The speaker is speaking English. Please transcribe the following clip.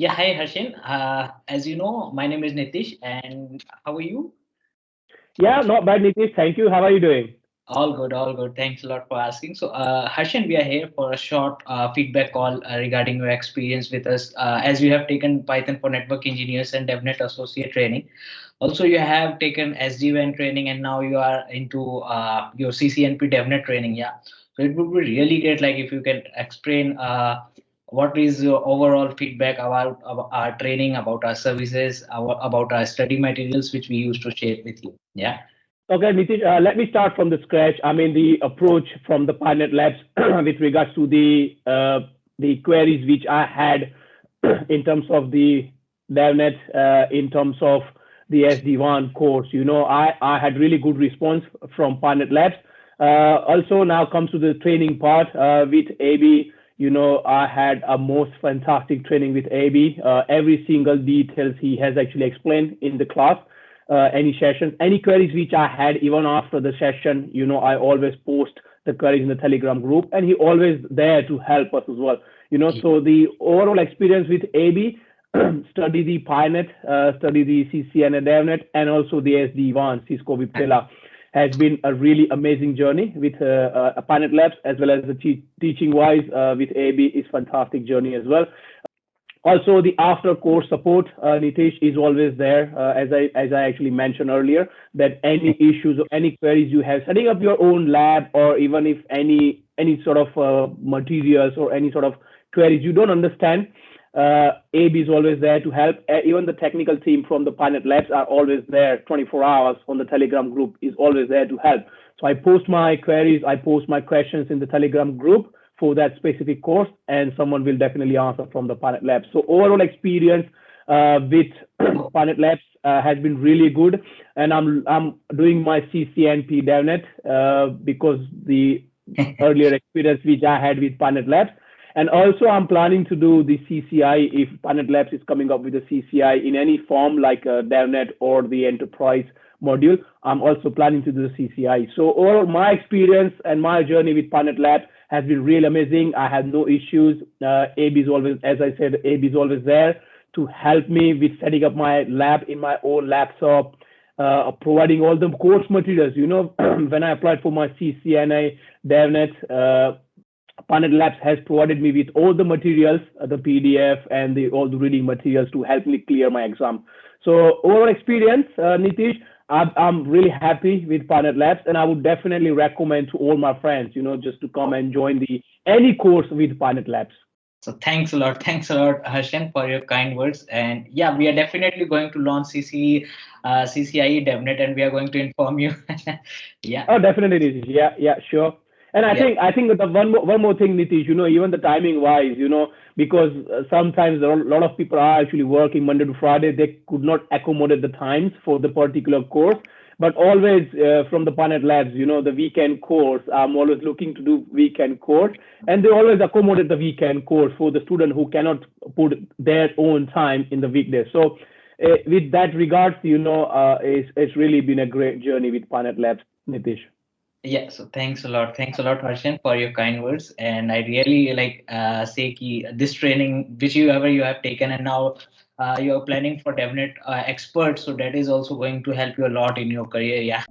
Yeah, hi Harshen. As you know, my name is Nitish, and how are you? Yeah, not bad, Nitish. Thank you. How are you doing? All good, all good. Thanks a lot for asking. So, Harshen, we are here for a short feedback call regarding your experience with us, as you have taken Python for network engineers and DevNet associate training. Also, you have taken SD-WAN training, and now you are into your CCNP DevNet training. Yeah. So it would be really great, like if you can explain what is your overall feedback about our training, about our services, about our study materials, which we used to share with you. Yeah. Okay, Nitish, let me start from the scratch. I mean, the approach from the PyNet Labs with regards to the queries which I had in terms of the DevNet, in terms of the SD-WAN course. I had really good response from PyNet Labs. Also, now comes to the training part with AB. I had a most fantastic training with AB. Every single details he has actually explained in the class, any sessions, any queries which I had even after the session. I always post the queries in the Telegram group, and he always there to help us as well. So the overall experience with AB, study the PyNet, study the CCNA DevNet, and also the SD-WAN, Cisco Viptela, has been a really amazing journey with PyNet Labs, as well as the teaching wise with AB is fantastic journey as well. Also, the after course support, Nitish, is always there. As I actually mentioned earlier, that any issues or any queries you have, setting up your own lab, or even if any sort of materials or any sort of queries you don't understand, AB is always there to help. Even the technical team from the PyNet Labs are always there, 24 hours on the Telegram group is always there to help. So I post my queries, I post my questions in the Telegram group for that specific course, and someone will definitely answer from the PyNet Labs. So overall experience with PyNet Labs has been really good, and I'm doing my CCNP DevNet because the earlier experience which I had with PyNet Labs. And also, I'm planning to do the CCI if PyNet Labs is coming up with a CCI in any form, like DevNet or the enterprise module. I'm also planning to do the CCI. So overall, my experience and my journey with PyNet Labs has been really amazing. I had no issues. AB is always, as I said, AB is always there to help me with setting up my lab in my own laptop, providing all the course materials. When I applied for my CCNA DevNet, PyNet Labs has provided me with all the materials, the PDF and all the reading materials to help me clear my exam. So overall experience, Nitish, I'm really happy with PyNet Labs, and I would definitely recommend to all my friends, just to come and join any course with PyNet Labs. So thanks a lot, Harshen, for your kind words. And yeah, we are definitely going to launch CCIE DevNet, and we are going to inform you. Yeah, Oh, definitely, Nitish. Yeah, sure. And I yeah, think I think that the one more thing, Nitish, even the timing wise, because sometimes a lot of people are actually working Monday to Friday, they could not accommodate the times for the particular course. But always from the PyNet Labs, the weekend course, I'm always looking to do weekend course, and they always accommodate the weekend course for the student who cannot put their own time in the weekdays. So with that regards, it's really been a great journey with PyNet Labs, Nitish. yeah. So thanks a lot, Harshen, for your kind words. And I really like say ki this training, which you have taken, and now you are planning for DevNet expert. So that is also going to help you a lot in your career. Yeah.